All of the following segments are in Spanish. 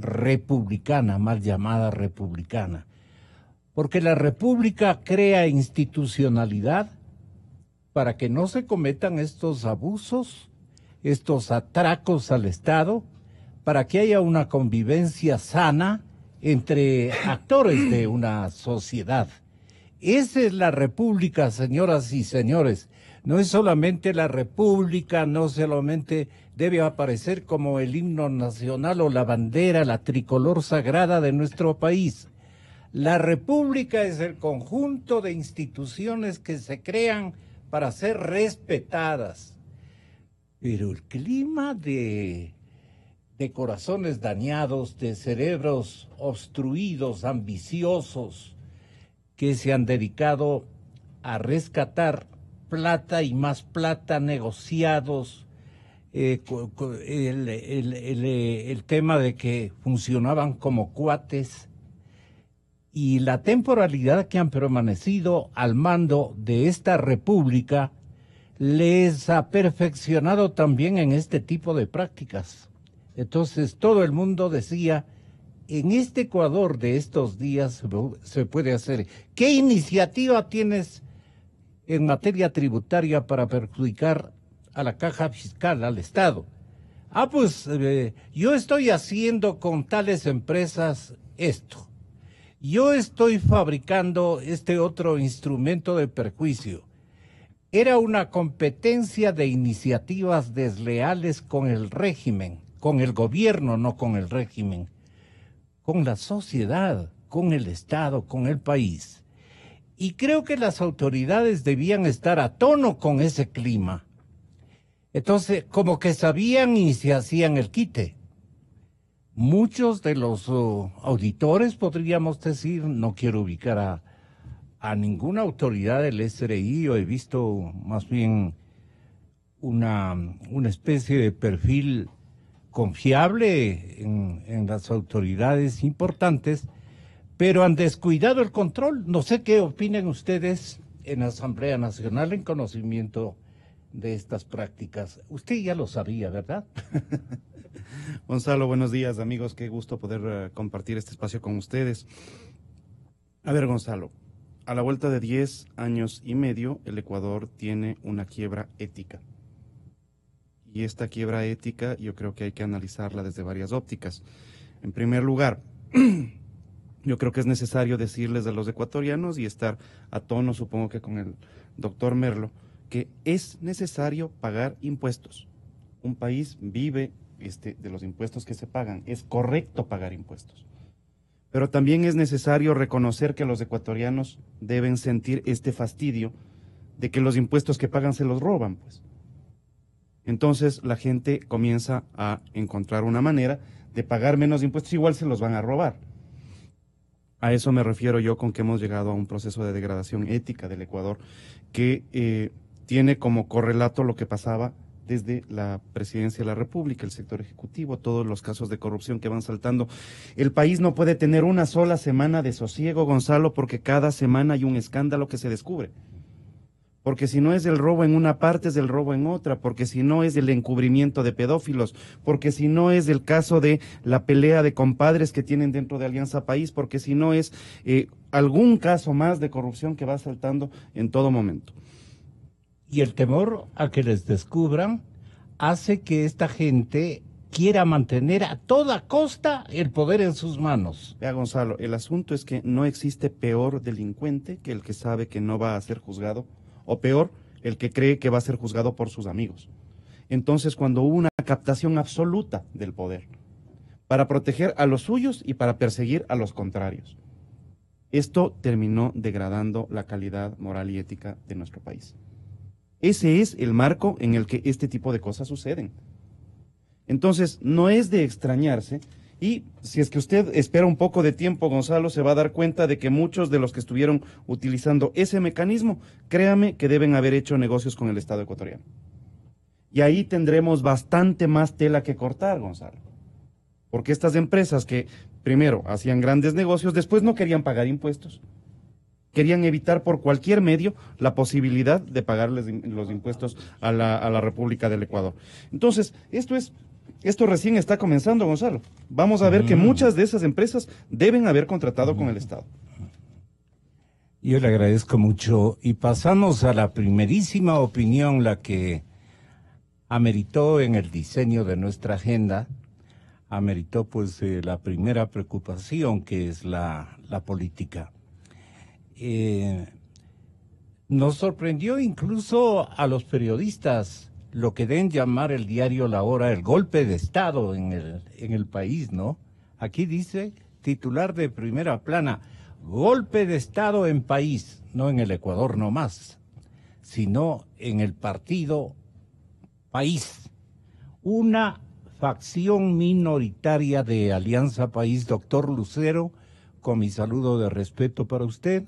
republicana, mal llamada republicana, porque la república crea institucionalidad para que no se cometan estos abusos, estos atracos al Estado, para que haya una convivencia sana entre actores de una sociedad. Esa es la república, señoras y señores. No es solamente la república, no solamente debe aparecer como el himno nacional o la bandera, la tricolor sagrada de nuestro país. La república es el conjunto de instituciones que se crean para ser respetadas. Pero el clima de corazones dañados, de cerebros obstruidos, ambiciosos, que se han dedicado a rescatar plata y más plata, negociados, el tema de que funcionaban como cuates y la temporalidad que han permanecido al mando de esta república les ha perfeccionado también en este tipo de prácticas. Entonces todo el mundo decía, en este Ecuador de estos días se puede hacer. ¿Qué iniciativa tienes en materia tributaria para perjudicar a la caja fiscal, al Estado? Pues yo estoy haciendo con tales empresas esto. Yo estoy fabricando este otro instrumento de perjuicio. Era una competencia de iniciativas desleales con el régimen, con el gobierno, no con el régimen, con la sociedad, con el Estado, con el país. Y creo que las autoridades debían estar a tono con ese clima. Entonces, como que sabían y se hacían el quite. Muchos de los auditores, podríamos decir, no quiero ubicar a ninguna autoridad del SRI, yo he visto más bien una especie de perfil confiable en las autoridades importantes, pero han descuidado el control. No sé qué opinen ustedes en la Asamblea Nacional en conocimiento de estas prácticas. Usted ya lo sabía, ¿verdad? Gonzalo, buenos días, amigos. Qué gusto poder compartir este espacio con ustedes. A ver, Gonzalo, a la vuelta de 10 años y medio, el Ecuador tiene una quiebra ética. Y esta quiebra ética yo creo que hay que analizarla desde varias ópticas. En primer lugar, yo creo que es necesario decirles a los ecuatorianos y estar a tono, supongo que con el doctor Merlo, que es necesario pagar impuestos. Un país vive de los impuestos que se pagan. Es correcto pagar impuestos. Pero también es necesario reconocer que los ecuatorianos deben sentir este fastidio de que los impuestos que pagan se los roban, pues. Entonces la gente comienza a encontrar una manera de pagar menos impuestos, igual se los van a robar. A eso me refiero yo con que hemos llegado a un proceso de degradación ética del Ecuador que tiene como correlato lo que pasaba desde la presidencia de la República, el sector ejecutivo, todos los casos de corrupción que van saltando. El país no puede tener una sola semana de sosiego, Gonzalo, porque cada semana hay un escándalo que se descubre. Porque si no es el robo en una parte, es el robo en otra, porque si no es el encubrimiento de pedófilos, porque si no es el caso de la pelea de compadres que tienen dentro de Alianza País, porque si no es algún caso más de corrupción que va saltando en todo momento. Y el temor a que les descubran hace que esta gente quiera mantener a toda costa el poder en sus manos. Vea, Gonzalo, el asunto es que no existe peor delincuente que el que sabe que no va a ser juzgado, o peor, el que cree que va a ser juzgado por sus amigos. Entonces, cuando hubo una captación absoluta del poder para proteger a los suyos y para perseguir a los contrarios, esto terminó degradando la calidad moral y ética de nuestro país. Ese es el marco en el que este tipo de cosas suceden. Entonces, no es de extrañarse, y si es que usted espera un poco de tiempo, Gonzalo, se va a dar cuenta de que muchos de los que estuvieron utilizando ese mecanismo, créame que deben haber hecho negocios con el Estado ecuatoriano. Y ahí tendremos bastante más tela que cortar, Gonzalo. Porque estas empresas que primero hacían grandes negocios, después no querían pagar impuestos. Querían evitar por cualquier medio la posibilidad de pagarles los impuestos a la República del Ecuador. Entonces, esto es Esto recién está comenzando, Gonzalo. Vamos a ver que muchas de esas empresas deben haber contratado con el Estado. Yo le agradezco mucho y pasamos a la primerísima opinión, la que ameritó en el diseño de nuestra agenda, ameritó pues la primera preocupación, que es la política. Nos sorprendió incluso a los periodistas lo que deben llamar el diario La Hora el golpe de Estado en el país, ¿no? Aquí dice, titular de primera plana, golpe de Estado en país, no en el Ecuador nomás, sino en el partido País. Una facción minoritaria de Alianza País, doctor Lucero, con mi saludo de respeto para usted,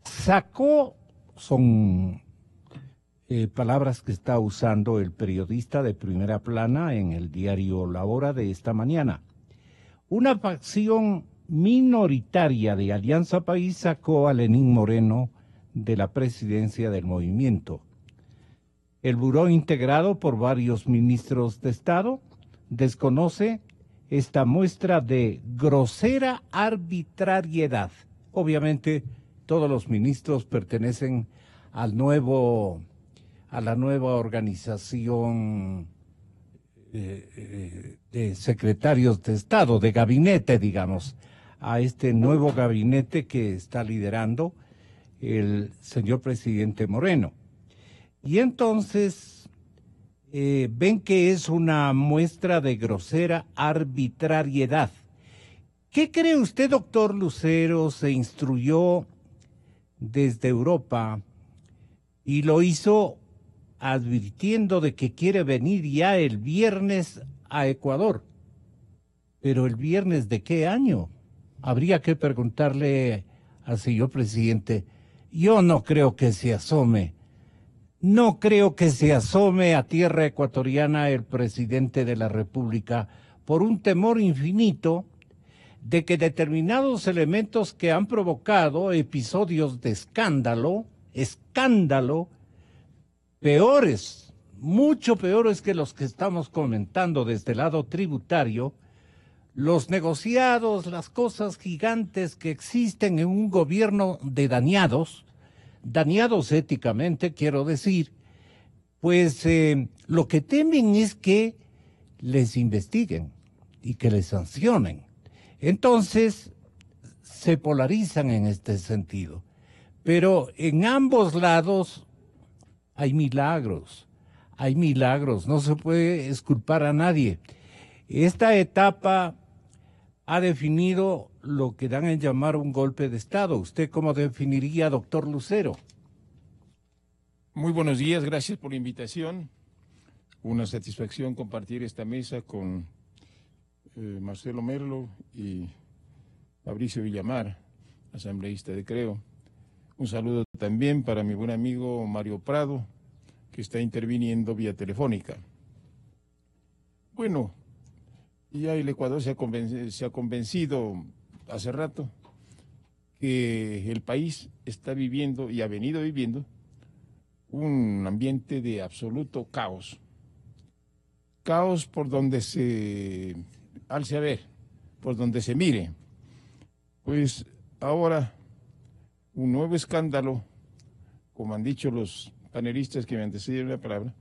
sacó, son palabras que está usando el periodista de primera plana en el diario La Hora de esta mañana. Una facción minoritaria de Alianza País sacó a Lenín Moreno de la presidencia del movimiento. El buró, integrado por varios ministros de Estado, desconoce esta muestra de grosera arbitrariedad. Obviamente, todos los ministros pertenecen a la nueva organización de secretarios de Estado, de gabinete, digamos, a este nuevo gabinete que está liderando el señor presidente Moreno. Y entonces ven que es una muestra de grosera arbitrariedad. ¿Qué cree usted, doctor Lucero? Se instruyó desde Europa y lo hizo advirtiendo de que quiere venir ya el viernes a Ecuador. Pero ¿el viernes de qué año? Habría que preguntarle al señor presidente. Yo no creo que se asome. No creo que se asome a tierra ecuatoriana el presidente de la República por un temor infinito de que determinados elementos que han provocado episodios de escándalo, peores, mucho peores que los que estamos comentando desde el lado tributario, los negociados, las cosas gigantes que existen en un gobierno de dañados éticamente, quiero decir, pues lo que temen es que les investiguen y que les sancionen. Entonces, se polarizan en este sentido. Pero en ambos lados hay milagros, no se puede exculpar a nadie. Esta etapa ha definido lo que dan en llamar un golpe de Estado. ¿Usted cómo definiría, doctor Lucero? Muy buenos días, gracias por la invitación. Una satisfacción compartir esta mesa con Marcelo Merlo y Fabricio Villamar, asambleísta de Creo. Un saludo también para mi buen amigo Mario Prado, que está interviniendo vía telefónica. Bueno, ya el Ecuador se ha convencido hace rato que el país está viviendo y ha venido viviendo un ambiente de absoluto caos. Caos por donde se alce a ver, por donde se mire. Pues ahora un nuevo escándalo, como han dicho los panelistas que me antecedieron la palabra,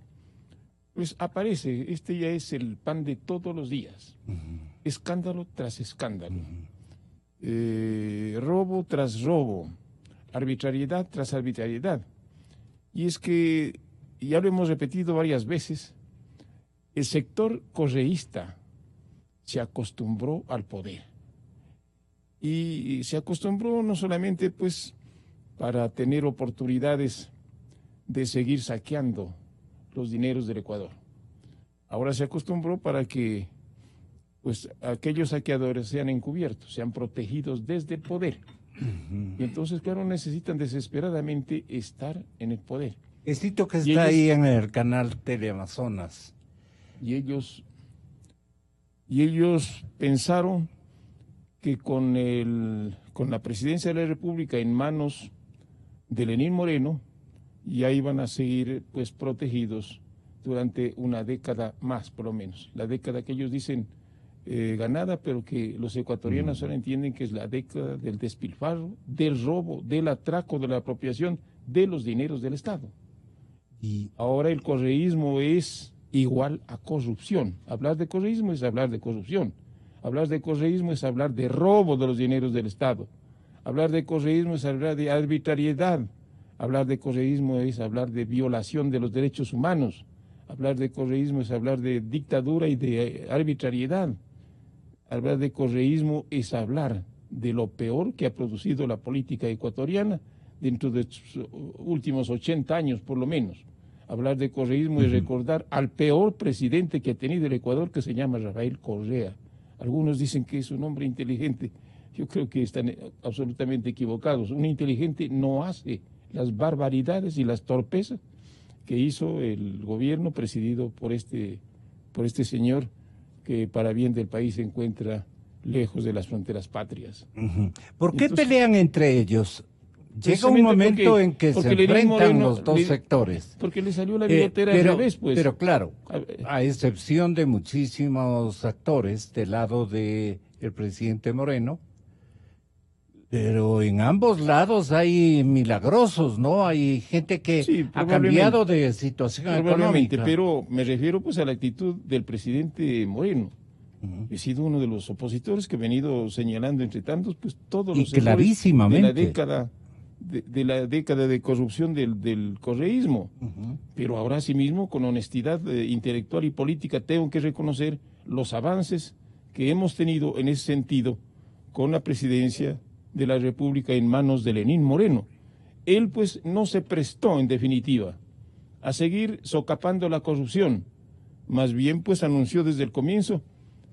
pues aparece, este ya es el pan de todos los días. Escándalo tras escándalo. Robo tras robo. Arbitrariedad tras arbitrariedad. Y es que, ya lo hemos repetido varias veces, el sector correísta se acostumbró al poder. Y se acostumbró no solamente pues para tener oportunidades de seguir saqueando los dineros del Ecuador. Ahora se acostumbró para que pues aquellos saqueadores sean encubiertos, sean protegidos desde el poder. Y entonces, claro, necesitan desesperadamente estar en el poder. Esito que está ahí en el canal Teleamazonas. Y ellos pensaron que con la presidencia de la República en manos de Lenín Moreno, ya iban a seguir pues protegidos durante una década más, por lo menos. La década que ellos dicen ganada, pero que los ecuatorianos ahora entienden que es la década del despilfarro, del robo, del atraco, de la apropiación de los dineros del Estado. Y ahora el correísmo es igual a corrupción. Hablar de correísmo es hablar de corrupción. Hablar de correísmo es hablar de robo de los dineros del Estado. Hablar de correísmo es hablar de arbitrariedad. Hablar de correísmo es hablar de violación de los derechos humanos. Hablar de correísmo es hablar de dictadura y de arbitrariedad. Hablar de correísmo es hablar de lo peor que ha producido la política ecuatoriana dentro de sus últimos 80 años, por lo menos. Hablar de correísmo es recordar al peor presidente que ha tenido el Ecuador, que se llama Rafael Correa. Algunos dicen que es un hombre inteligente. Yo creo que están absolutamente equivocados. Un inteligente no hace las barbaridades y las torpezas que hizo el gobierno presidido por este señor que para bien del país se encuentra lejos de las fronteras patrias. ¿Por qué pelean entre ellos? Llega un momento en que se enfrentan los dos sectores. Porque le salió la billetera al revés, pues. Pero claro, a excepción de muchísimos actores del lado del presidente Moreno, pero en ambos lados hay milagrosos, ¿no? Hay gente que sí, ha cambiado de situación económica. Pero me refiero pues a la actitud del presidente Moreno. He sido uno de los opositores que he venido señalando entre tantos, pues todos los errores de la década de corrupción del correísmo. Pero ahora asimismo, con honestidad intelectual y política, tengo que reconocer los avances que hemos tenido en ese sentido con la presidencia de la República en manos de Lenín Moreno. Él pues no se prestó en definitiva a seguir socapando la corrupción, más bien pues anunció desde el comienzo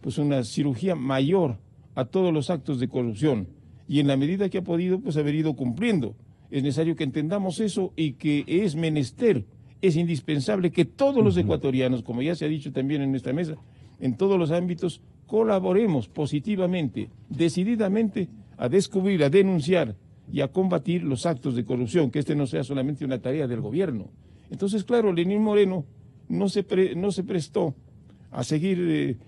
pues una cirugía mayor a todos los actos de corrupción, y en la medida que ha podido pues haber ido cumpliendo. Es necesario que entendamos eso y que es menester, es indispensable que todos los ecuatorianos, como ya se ha dicho también en esta mesa, en todos los ámbitos, colaboremos positivamente, decididamente, a descubrir, a denunciar y a combatir los actos de corrupción, que no sea solamente una tarea del gobierno. Entonces, claro, Lenín Moreno no se prestó a seguir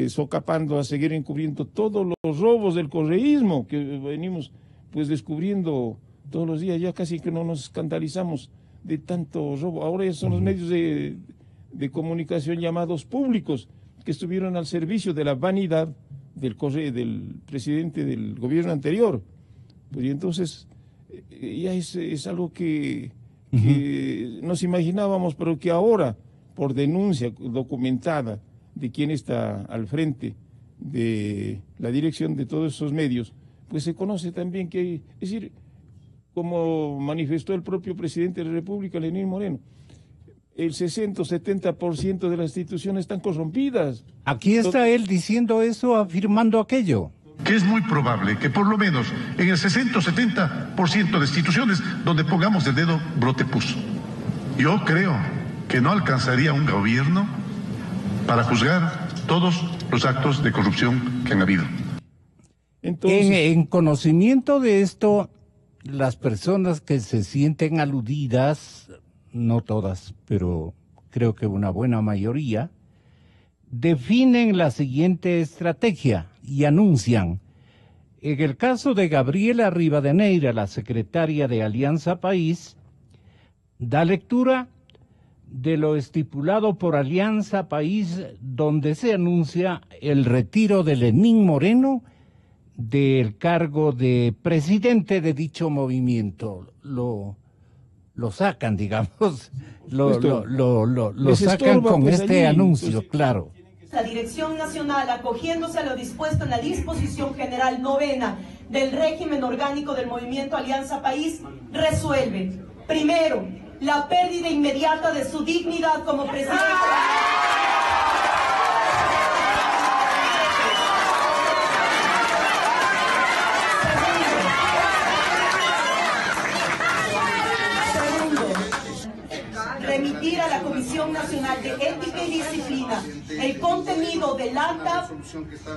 socapando, a seguir encubriendo todos los robos del correísmo que venimos pues descubriendo todos los días. Ya casi que no nos escandalizamos de tanto robo. Ahora ya son los medios de comunicación llamados públicos que estuvieron al servicio de la vanidad del presidente del gobierno anterior. Pues, y entonces ya es algo que nos imaginábamos, pero que ahora, por denuncia documentada de quien está al frente de la dirección de todos esos medios, pues se conoce también que, es decir, como manifestó el propio presidente de la República, Lenín Moreno, el 60 o 70% de las instituciones están corrompidas. Aquí está él diciendo eso, afirmando aquello. Que es muy probable que por lo menos en el 60 o 70% de instituciones donde pongamos el dedo brote pus. Yo creo que no alcanzaría un gobierno para juzgar todos los actos de corrupción que han habido. Entonces, en conocimiento de esto, las personas que se sienten aludidas, no todas, pero creo que una buena mayoría, definen la siguiente estrategia y anuncian: en el caso de Gabriela Rivadeneira, la secretaria de Alianza País, da lectura de lo estipulado por Alianza País, donde se anuncia el retiro de Lenín Moreno del cargo de presidente de dicho movimiento. Lo sacan, digamos, lo sacan con este anuncio, claro. La Dirección Nacional, acogiéndose a lo dispuesto en la disposición general novena del régimen orgánico del Movimiento Alianza País, resuelve, primero, la pérdida inmediata de su dignidad como presidente. Remitir a la Comisión Nacional de Ética y Disciplina el contenido del acta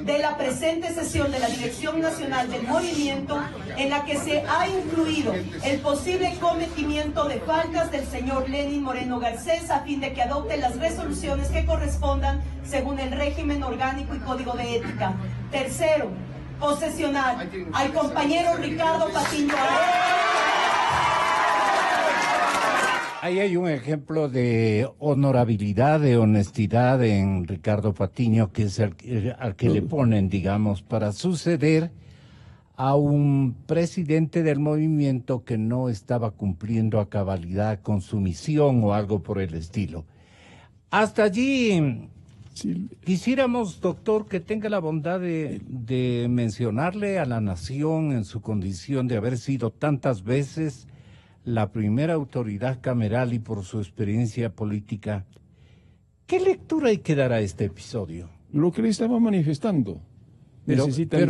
de la presente sesión de la Dirección Nacional del Movimiento, en la que se ha incluido el posible cometimiento de faltas del señor Lenín Moreno Garcés a fin de que adopte las resoluciones que correspondan según el régimen orgánico y código de ética. Tercero, posesionar al compañero Ricardo Patiño. Ahí hay un ejemplo de honorabilidad, de honestidad en Ricardo Patiño, que es al que le ponen, digamos, para suceder a un presidente del movimiento que no estaba cumpliendo a cabalidad con su misión o algo por el estilo. Hasta allí sí. Quisiéramos, doctor, que tenga la bondad de mencionarle a la nación en su condición de haber sido tantas veces la primera autoridad cameral y por su experiencia política. ¿Qué lectura hay que dar a este episodio? Lo que le estaba manifestando. Pero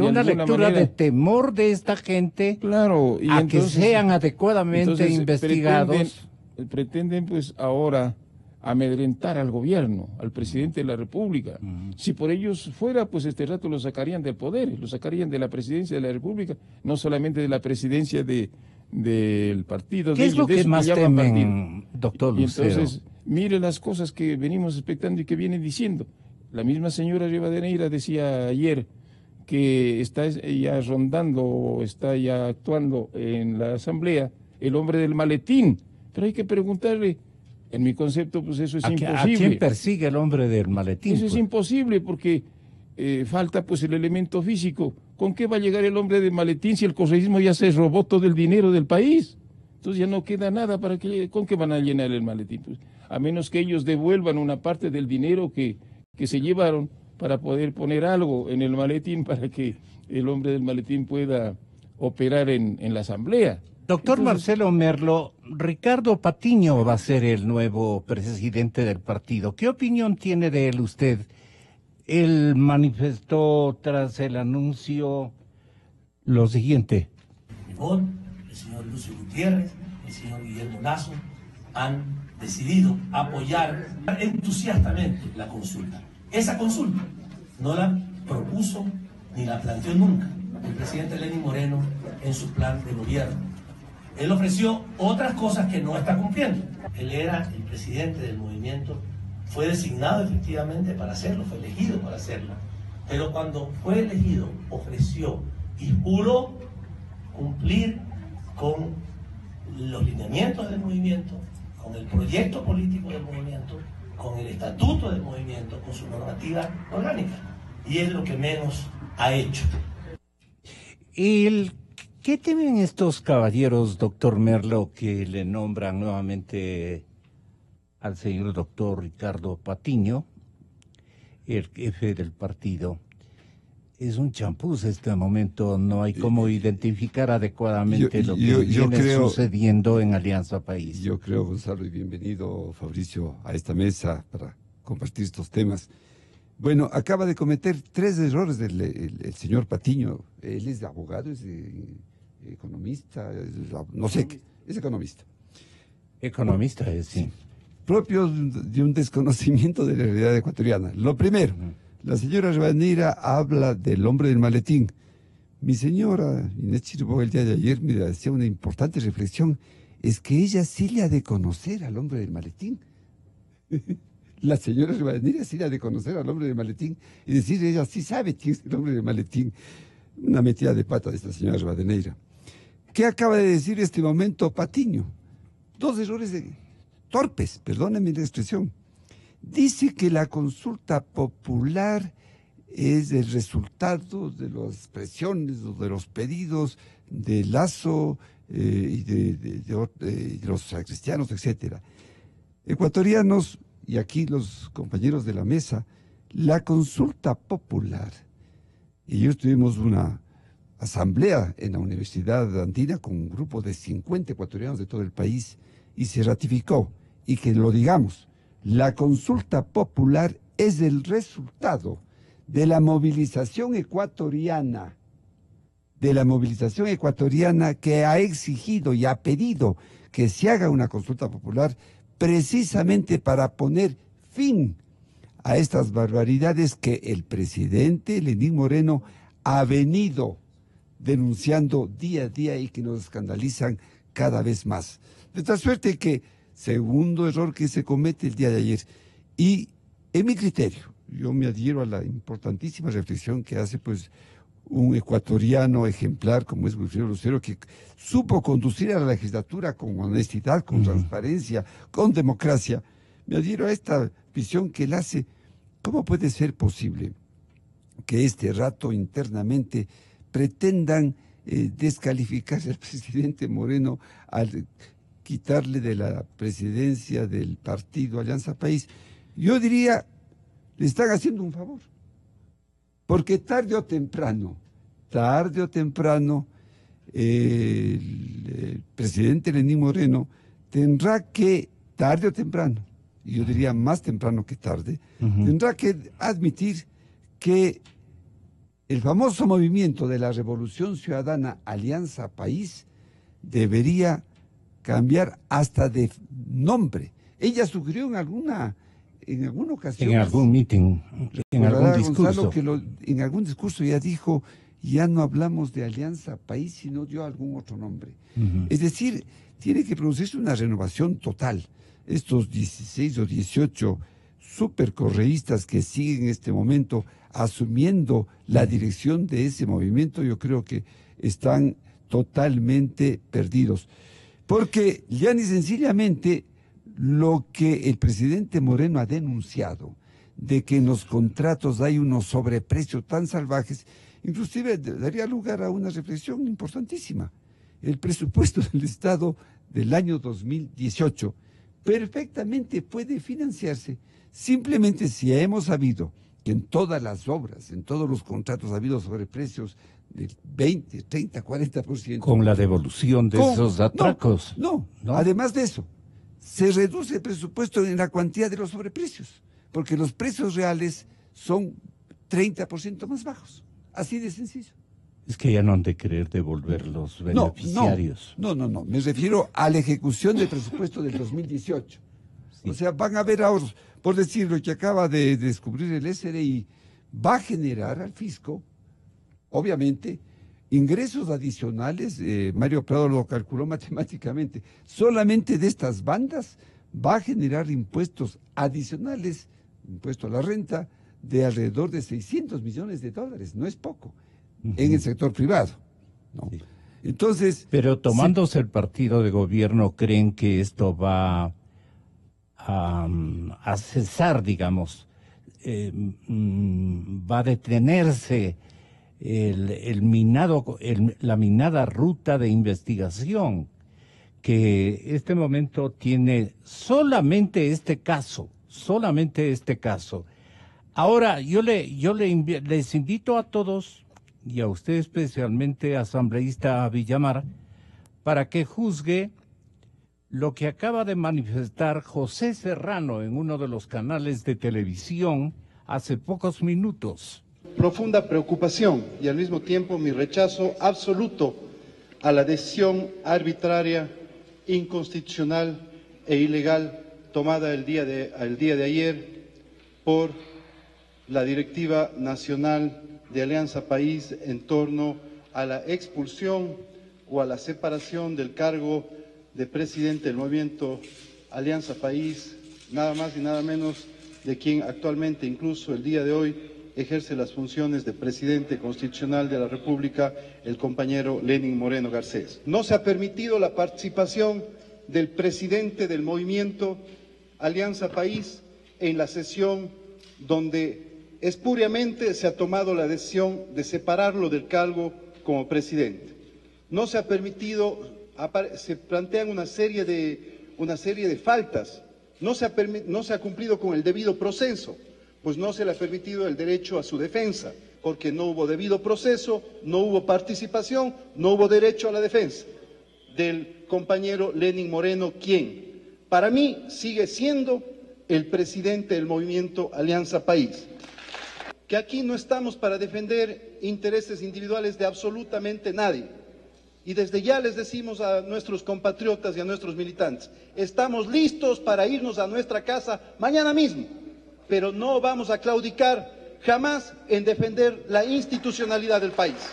una lectura de temor de esta gente, claro, y a entonces, que sean adecuadamente investigados. Pretenden pues ahora amedrentar al gobierno, al presidente de la República. Si por ellos fuera, pues este rato lo sacarían del poder, lo sacarían de la presidencia de la República, no solamente de la presidencia del partido. ¿Qué es lo que más temen, doctor Lucero? Y entonces, mire las cosas que venimos expectando y que vienen diciendo. La misma señora Rivadeneira decía ayer que está ya rondando, está ya actuando en la asamblea el hombre del maletín. Pero hay que preguntarle, en mi concepto, pues eso es imposible. ¿A quién persigue el hombre del maletín? Eso es imposible porque falta pues el elemento físico. ¿Con qué va a llegar el hombre del maletín si el correísmo ya se robó todo el dinero del país? Entonces ya no queda nada ¿con qué van a llenar el maletín? Pues, a menos que ellos devuelvan una parte del dinero que se llevaron para poder poner algo en el maletín para que el hombre del maletín pueda operar en la asamblea. Doctor Marcelo Merlo, Ricardo Patiño va a ser el nuevo presidente del partido. ¿Qué opinión tiene de él usted? Él manifestó tras el anuncio lo siguiente. El señor Lucio Gutiérrez, el señor Guillermo Lasso han decidido apoyar entusiastamente la consulta. Esa consulta no la propuso ni la planteó nunca el presidente Lenín Moreno en su plan de gobierno. Él ofreció otras cosas que no está cumpliendo. Él era el presidente del movimiento, fue designado efectivamente para hacerlo, fue elegido para hacerlo. Pero cuando fue elegido, ofreció y juró cumplir con los lineamientos del movimiento, con el proyecto político del movimiento, con el estatuto del movimiento, con su normativa orgánica. Y es lo que menos ha hecho. ¿Qué temen estos caballeros, doctor Merlo, que le nombran nuevamente al señor doctor Ricardo Patiño, el jefe del partido? Es un champús este momento, no hay cómo identificar adecuadamente lo que viene sucediendo en Alianza País. Yo creo, Gonzalo, y bienvenido, Fabricio, a esta mesa para compartir estos temas. Bueno, acaba de cometer 3 errores el señor Patiño. Él es abogado, es economista, no sé, es economista. Economista es, sí. Propio de un desconocimiento de la realidad ecuatoriana. Lo primero, la señora Rivadeneira habla del hombre del maletín. Mi señora Inés Chiriboga el día de ayer me hacía una importante reflexión. Es que ella sí le ha de conocer al hombre del maletín. La señora Rivadeneira sí le ha de conocer al hombre del maletín y decir, ella sí sabe quién es el hombre del maletín. Una metida de pata de esta señora Rivadeneira. ¿Qué acaba de decir en este momento Patiño? 2 errores torpes, perdónenme la expresión. Dice que la consulta popular es el resultado de las presiones o de los pedidos de Lasso y de los cristianos, etcétera. Ecuatorianos, y aquí los compañeros de la mesa, la consulta popular, y yo tuvimos una asamblea en la Universidad Andina con un grupo de 50 ecuatorianos de todo el país, y se ratificó, y que lo digamos, la consulta popular es el resultado de la movilización ecuatoriana, que ha exigido y ha pedido que se haga una consulta popular precisamente para poner fin a estas barbaridades que el presidente Lenín Moreno ha venido denunciando día a día y que nos escandalizan cada vez más. De tal suerte que, segundo error que se comete el día de ayer, y en mi criterio, yo me adhiero a la importantísima reflexión que hace pues un ecuatoriano ejemplar como es Wilfredo Lucero, que supo conducir a la legislatura con honestidad, con transparencia, con democracia. Me adhiero a esta visión que él hace. ¿Cómo puede ser posible que este rato internamente pretendan descalificar al presidente Moreno al quitarle de la presidencia del partido Alianza País? Yo diría, le están haciendo un favor, porque tarde o temprano, el presidente Lenín Moreno tendrá que, tarde o temprano, y yo diría más temprano que tarde, tendrá que admitir que el famoso movimiento de la Revolución Ciudadana Alianza País debería cambiar hasta de nombre. Ella sugirió en alguna ocasión. En algún meeting, en algún discurso. Gonzalo, en algún discurso ya dijo, ya no hablamos de Alianza País, sino dio algún otro nombre. Es decir, tiene que producirse una renovación total. Estos 16 o 18 supercorreístas que siguen en este momento asumiendo la dirección de ese movimiento, yo creo que están totalmente perdidos. Porque ya ni sencillamente lo que el presidente Moreno ha denunciado, de que en los contratos hay unos sobreprecios tan salvajes, inclusive daría lugar a una reflexión importantísima. El presupuesto del Estado del año 2018 perfectamente puede financiarse simplemente si hemos sabido que en todas las obras, en todos los contratos ha habido sobreprecios del 20, 30, 40%. Con la devolución de esos atracos. No, además de eso, se reduce el presupuesto en la cuantía de los sobreprecios, porque los precios reales son 30% más bajos. Así de sencillo. Es que ya no han de querer devolver los beneficiarios. No, me refiero a la ejecución del presupuesto del 2018. Sí. O sea, van a haber ahorros. Por decir, lo que acaba de descubrir el SRI va a generar al fisco, obviamente, ingresos adicionales. Mario Prado lo calculó matemáticamente. Solamente de estas bandas va a generar impuestos adicionales, impuesto a la renta, de alrededor de $600 millones. No es poco. En el sector privado, ¿no? Sí. Entonces, pero tomándose el partido de gobierno, ¿creen que esto va a cesar, digamos, va a detenerse la minada ruta de investigación que este momento tiene solamente este caso? Ahora, les invito a todos, y a usted especialmente, asambleísta Villamar, para que juzgue lo que acaba de manifestar José Serrano en uno de los canales de televisión hace pocos minutos. Profunda preocupación y al mismo tiempo mi rechazo absoluto a la decisión arbitraria, inconstitucional e ilegal tomada el día de ayer por la Directiva Nacional de Alianza País en torno a la expulsión o a la separación del cargo de presidente del movimiento Alianza País, nada más y nada menos de quien actualmente, incluso el día de hoy, ejerce las funciones de presidente constitucional de la República, el compañero Lenín Moreno Garcés. No se ha permitido la participación del presidente del movimiento Alianza País en la sesión donde espuriamente se ha tomado la decisión de separarlo del cargo como presidente. No se ha permitido, se plantean una serie de faltas, no se ha cumplido con el debido proceso, pues no se le ha permitido el derecho a su defensa, porque no hubo debido proceso, no hubo participación, no hubo derecho a la defensa del compañero Lenín Moreno, quien para mí sigue siendo el presidente del movimiento Alianza País. Que aquí no estamos para defender intereses individuales de absolutamente nadie. Y desde ya les decimos a nuestros compatriotas y a nuestros militantes, estamos listos para irnos a nuestra casa mañana mismo, pero no vamos a claudicar jamás en defender la institucionalidad del país.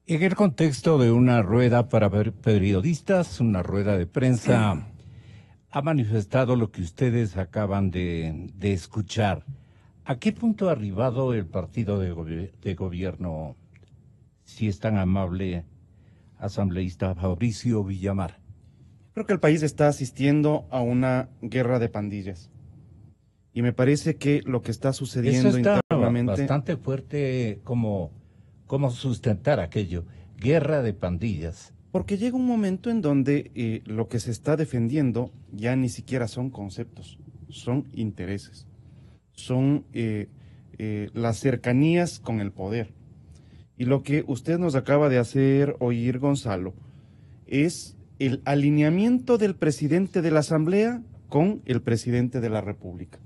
En el contexto de una rueda para periodistas, una rueda de prensa, ha manifestado lo que ustedes acaban de escuchar. ¿A qué punto ha arribado el partido de gobierno, si es tan amable, asambleísta Fabricio Villamar? Creo que el país está asistiendo a una guerra de pandillas. Y me parece que lo que está sucediendo Eso está internamente... bastante fuerte, como sustentar aquello, guerra de pandillas. Porque llega un momento en donde lo que se está defendiendo ya ni siquiera son conceptos, son intereses, son las cercanías con el poder. Y lo que usted nos acaba de hacer oír, Gonzalo, es el alineamiento del presidente de la Asamblea con el presidente de la República.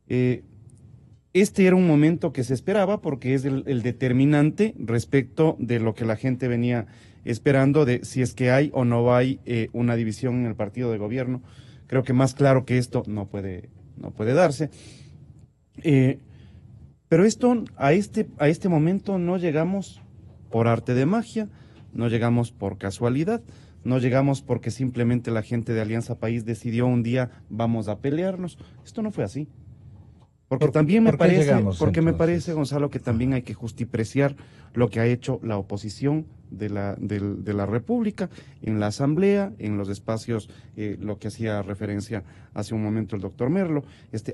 Este era un momento que se esperaba porque es el determinante respecto de lo que la gente venía esperando, de si es que hay o no hay una división en el partido de gobierno. Creo que más claro que esto no puede darse. Pero esto, a este momento no llegamos por arte de magia, no llegamos por casualidad, no llegamos porque simplemente la gente de Alianza País decidió un día vamos a pelearnos. Esto no fue así. Porque también me parece, Gonzalo, que también hay que justipreciar lo que ha hecho la oposición de la República en la Asamblea, en los espacios, lo que hacía referencia hace un momento el doctor Merlo.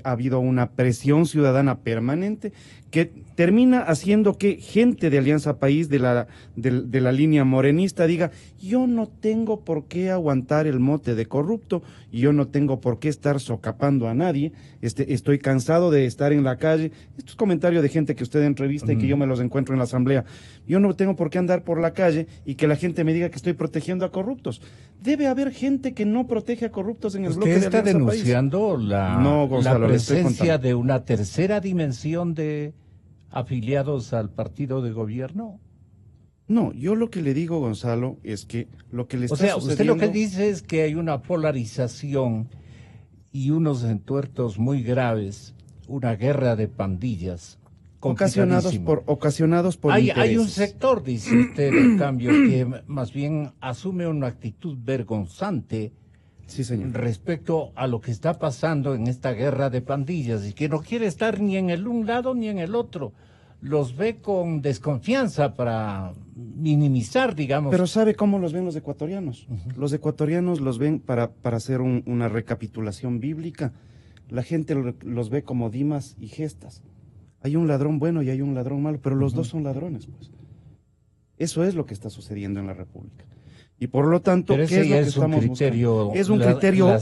Ha habido una presión ciudadana permanente que termina haciendo que gente de Alianza País, de la línea morenista, diga: yo no tengo por qué aguantar el mote de corrupto, y yo no tengo por qué estar socapando a nadie, estoy cansado de estar en la calle. Estos comentarios de gente que usted entrevista y que yo me los encuentro en la Asamblea. Yo no tengo por qué andar por la calle y que la gente me diga que estoy protegiendo a corruptos. Debe haber gente que no protege a corruptos en el bloque de Alianza País. ¿Usted está denunciando la presencia de una tercera dimensión de afiliados al partido de gobierno? No, yo lo que le digo, Gonzalo, es que lo que le está sucediendo... usted lo que dice es que hay una polarización y unos entuertos muy graves, una guerra de pandillas. Ocasionados por hay intereses. un sector, dice usted, en cambio, que más bien asume una actitud vergonzante, sí, señor, respecto a lo que está pasando en esta guerra de pandillas, y que no quiere estar ni en el un lado ni en el otro. Los ve con desconfianza para minimizar, digamos. Pero ¿sabe cómo los ven los ecuatorianos? Los ecuatorianos los ven, para hacer una recapitulación bíblica, la gente los ve como Dimas y Gestas. Hay un ladrón bueno y hay un ladrón malo, pero los dos son ladrones, pues. Eso es lo que está sucediendo en la República. Y por lo tanto, ¿qué es lo que estamos buscando? Es un criterio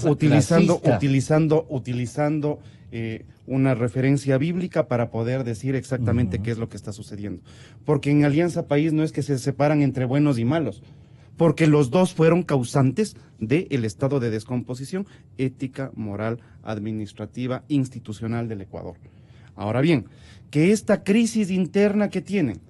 utilizando una referencia bíblica para poder decir exactamente qué es lo que está sucediendo. Porque en Alianza País no es que se separan entre buenos y malos, porque los dos fueron causantes del estado de descomposición ética, moral, administrativa, institucional del Ecuador. Ahora bien, que esta crisis interna que tienen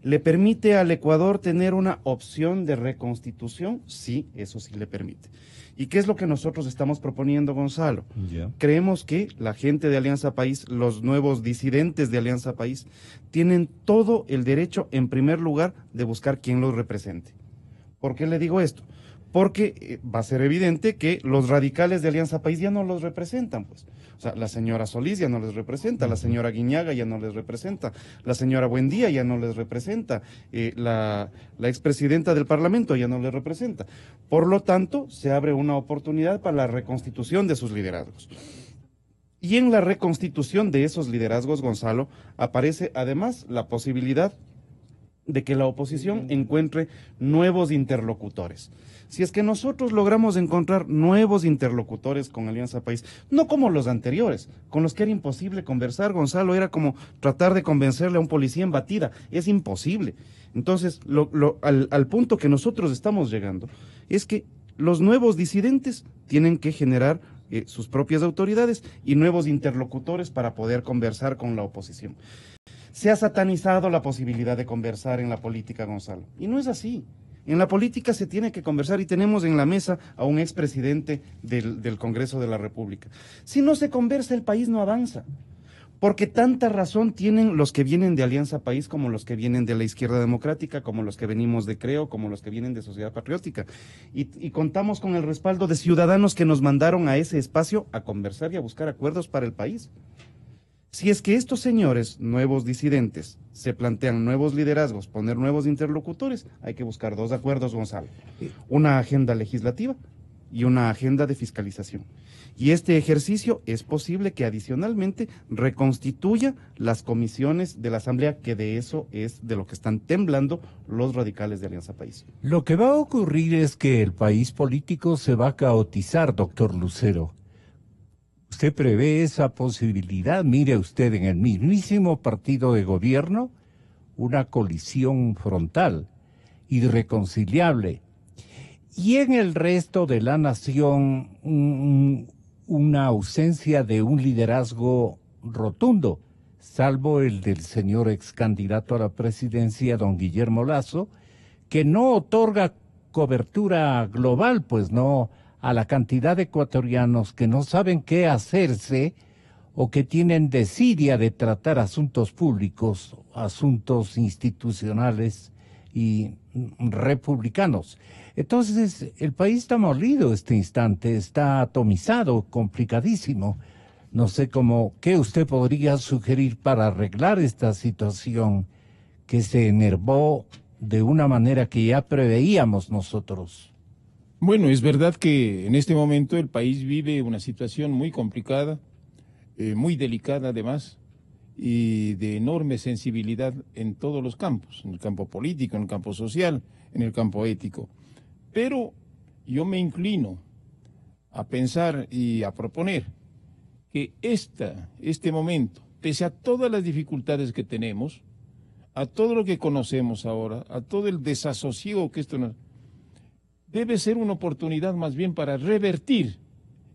le permite al Ecuador tener una opción de reconstitución, sí, eso sí le permite. ¿Y qué es lo que nosotros estamos proponiendo, Gonzalo? Creemos que la gente de Alianza País, los nuevos disidentes de Alianza País, tienen todo el derecho, en primer lugar, de buscar quién los represente. ¿Por qué le digo esto? Porque va a ser evidente que los radicales de Alianza País ya no los representan, pues. O sea, la señora Solís ya no les representa, la señora Guiñaga ya no les representa, la señora Buendía ya no les representa, la expresidenta del Parlamento ya no les representa. Por lo tanto, se abre una oportunidad para la reconstitución de sus liderazgos. Y en la reconstitución de esos liderazgos, Gonzalo, aparece además la posibilidad de que la oposición encuentre nuevos interlocutores. Si es que nosotros logramos encontrar nuevos interlocutores con Alianza País, no como los anteriores, con los que era imposible conversar, Gonzalo, era como tratar de convencerle a un policía en batida, es imposible. Entonces, al punto que nosotros estamos llegando, es que los nuevos disidentes tienen que generar sus propias autoridades y nuevos interlocutores para poder conversar con la oposición. Se ha satanizado la posibilidad de conversar en la política, Gonzalo, y no es así. En la política se tiene que conversar y tenemos en la mesa a un expresidente del Congreso de la República. Si no se conversa, el país no avanza. Porque tanta razón tienen los que vienen de Alianza País como los que vienen de la Izquierda Democrática, como los que venimos de Creo, como los que vienen de Sociedad Patriótica. Y contamos con el respaldo de ciudadanos que nos mandaron a ese espacio a conversar y a buscar acuerdos para el país. Si es que estos señores, nuevos disidentes, se plantean nuevos liderazgos, poner nuevos interlocutores, hay que buscar dos acuerdos, Gonzalo. Una agenda legislativa y una agenda de fiscalización. Y este ejercicio es posible que adicionalmente reconstituya las comisiones de la Asamblea, que de eso es de lo que están temblando los radicales de Alianza País. Lo que va a ocurrir es que el país político se va a caotizar, doctor Lucero. ¿Usted prevé esa posibilidad? Mire usted, en el mismísimo partido de gobierno, una colisión frontal, irreconciliable. Y en el resto de la nación, una ausencia de un liderazgo rotundo, salvo el del señor ex candidato a la presidencia, don Guillermo Lasso, que no otorga cobertura global, pues no, a la cantidad de ecuatorianos que no saben qué hacerse o que tienen desidia de tratar asuntos públicos, asuntos institucionales y republicanos. Entonces, el país está molido este instante, está atomizado, complicadísimo. No sé qué usted podría sugerir para arreglar esta situación que se enervó de una manera que ya preveíamos nosotros. Bueno, es verdad que en este momento el país vive una situación muy complicada, muy delicada además, y de enorme sensibilidad en todos los campos, en el campo político, en el campo social, en el campo ético. Pero yo me inclino a pensar y a proponer que este momento, pese a todas las dificultades que tenemos, a todo lo que conocemos ahora, a todo el desasosiego que esto nos... debe ser una oportunidad más bien para revertir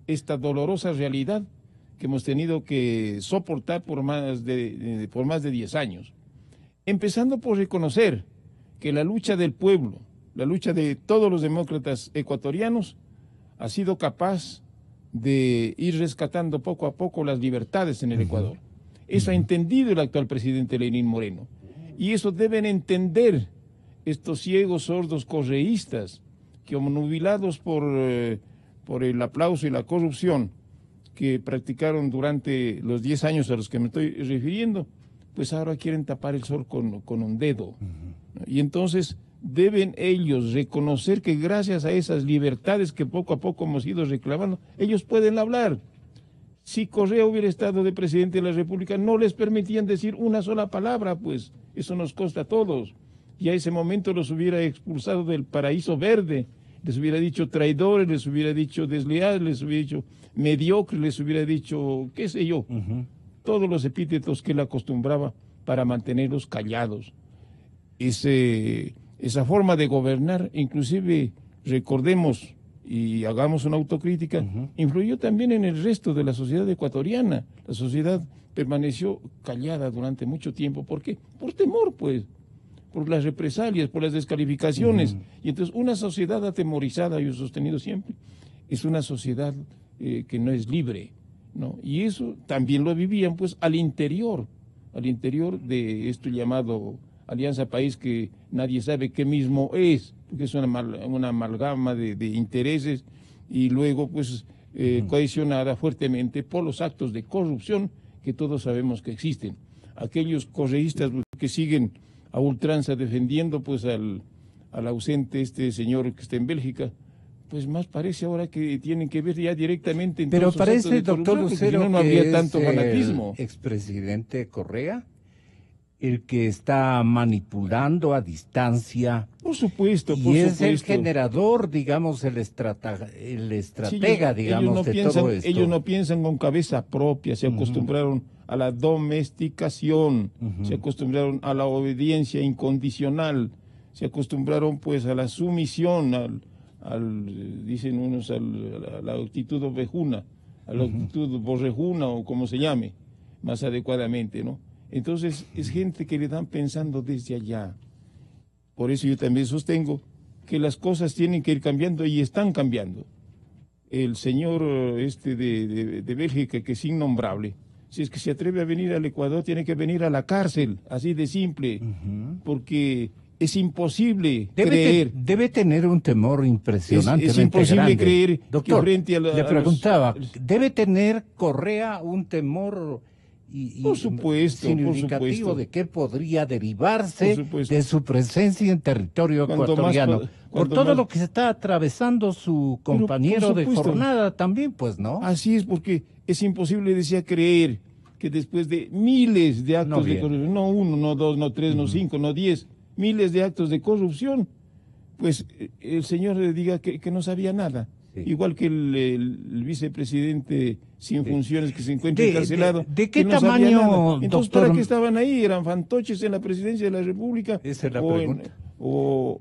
esta dolorosa realidad que hemos tenido que soportar por más de 10 años. Empezando por reconocer que la lucha del pueblo, la lucha de todos los demócratas ecuatorianos, ha sido capaz de ir rescatando poco a poco las libertades en el Ecuador. Eso ha entendido el actual presidente Lenín Moreno. Y eso deben entender estos ciegos, sordos, correístas, que obnubilados por el aplauso y la corrupción que practicaron durante los 10 años a los que me estoy refiriendo, pues ahora quieren tapar el sol con un dedo. Y entonces deben ellos reconocer que gracias a esas libertades que poco a poco hemos ido reclamando, ellos pueden hablar. Si Correa hubiera estado de presidente de la República, no les permitían decir una sola palabra, pues eso nos consta a todos. Y a ese momento los hubiera expulsado del paraíso verde, les hubiera dicho traidores, les hubiera dicho desleales, les hubiera dicho mediocres, les hubiera dicho, qué sé yo, todos los epítetos que él acostumbraba para mantenerlos callados. Esa forma de gobernar, inclusive recordemos y hagamos una autocrítica, influyó también en el resto de la sociedad ecuatoriana. La sociedad permaneció callada durante mucho tiempo. ¿Por qué? Por temor, pues, por las represalias, por las descalificaciones. Y entonces una sociedad atemorizada, yo he sostenido siempre, es una sociedad que no es libre, ¿no? Y eso también lo vivían, pues, al interior de esto llamado Alianza País, que nadie sabe qué mismo es, porque es una amalgama de intereses y luego, pues, cohesionada fuertemente por los actos de corrupción que todos sabemos que existen. Aquellos correístas que siguen a ultranza defendiendo, pues, al ausente señor que está en Bélgica, pues más parece ahora que tienen que ver ya directamente en pero todos sus actos de parece, doctor corrupción, Lucero, si no, no que habría tanto es fanatismo. el expresidente Correa el que está manipulando a distancia. Por supuesto, y por es supuesto. el generador, digamos, el estratega, digamos, de todo esto. Ellos no piensan con cabeza propia, se acostumbraron a la domesticación, se acostumbraron a la obediencia incondicional, se acostumbraron, pues, a la sumisión, dicen unos, a la actitud ovejuna, a la actitud borrejuna, o como se llame, más adecuadamente, ¿no? Entonces, es gente que le dan pensando desde allá. Por eso yo también sostengo que las cosas tienen que ir cambiando y están cambiando. El señor de Bélgica, que es innombrable, si es que se atreve a venir al Ecuador, tiene que venir a la cárcel, así de simple, porque es imposible creer. Debe tener un temor impresionante. Es imposible grande. creer, Doctor, que frente a le preguntaba, ¿debe tener Correa un temor por supuesto, significativo de que podría derivarse de su presencia en territorio ecuatoriano? Por todo lo que se está atravesando su compañero de jornada también, pues, ¿no? Así es, porque es imposible, decía, creer que después de miles de actos de corrupción, no 1, no 2, no 3, no 5, no 10, miles de actos de corrupción, pues el señor le diga que no sabía nada. Sí. Igual que el vicepresidente sin funciones que se encuentra encarcelado. ¿De qué tamaño, Entonces, doctor? ¿para qué estaban ahí? ¿Eran fantoches en la presidencia de la República? Esa es la pregunta.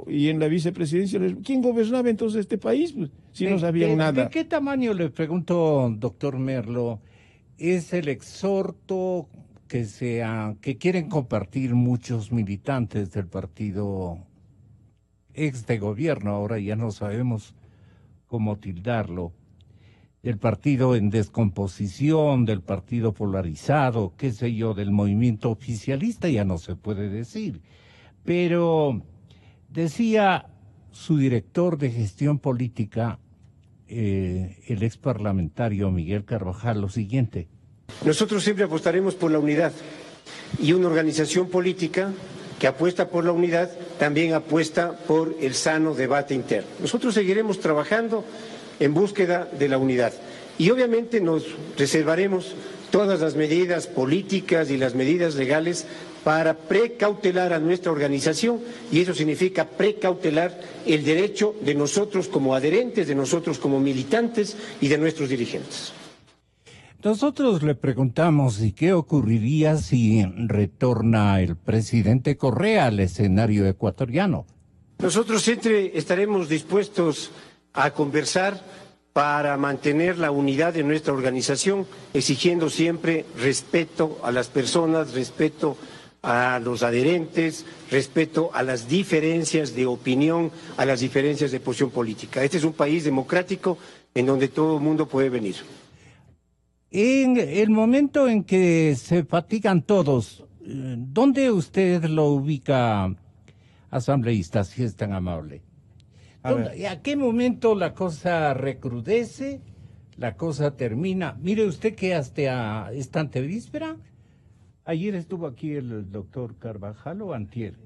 Y en la vicepresidencia. ¿Quién gobernaba entonces este país? Pues, si no sabían nada. ¿De qué tamaño, le pregunto, doctor Merlo, es el exhorto que quieren compartir muchos militantes del partido ex de gobierno? Ahora ya no sabemos cómo tildarlo, del partido en descomposición, del partido polarizado, qué sé yo, del movimiento oficialista, ya no se puede decir. Pero decía su director de gestión política, el ex parlamentario Miguel Carvajal, lo siguiente. Nosotros siempre apostaremos por la unidad, y una organización política que apuesta por la unidad, también apuesta por el sano debate interno. Nosotros seguiremos trabajando en búsqueda de la unidad y obviamente nos reservaremos todas las medidas políticas y las medidas legales para precautelar a nuestra organización, y eso significa precautelar el derecho de nosotros como adherentes, de nosotros como militantes y de nuestros dirigentes. Nosotros le preguntamos, ¿y qué ocurriría si retorna el presidente Correa al escenario ecuatoriano? Nosotros siempre estaremos dispuestos a conversar para mantener la unidad de nuestra organización, exigiendo siempre respeto a las personas, respeto a los adherentes, respeto a las diferencias de opinión, a las diferencias de posición política. Este es un país democrático en donde todo el mundo puede venir. En el momento en que se fatigan todos, ¿dónde usted lo ubica, asambleísta, si es tan amable? ¿A qué momento la cosa recrudece, la cosa termina? Mire usted que hasta esta antevíspera, ayer estuvo aquí el doctor Carvajal, o antier,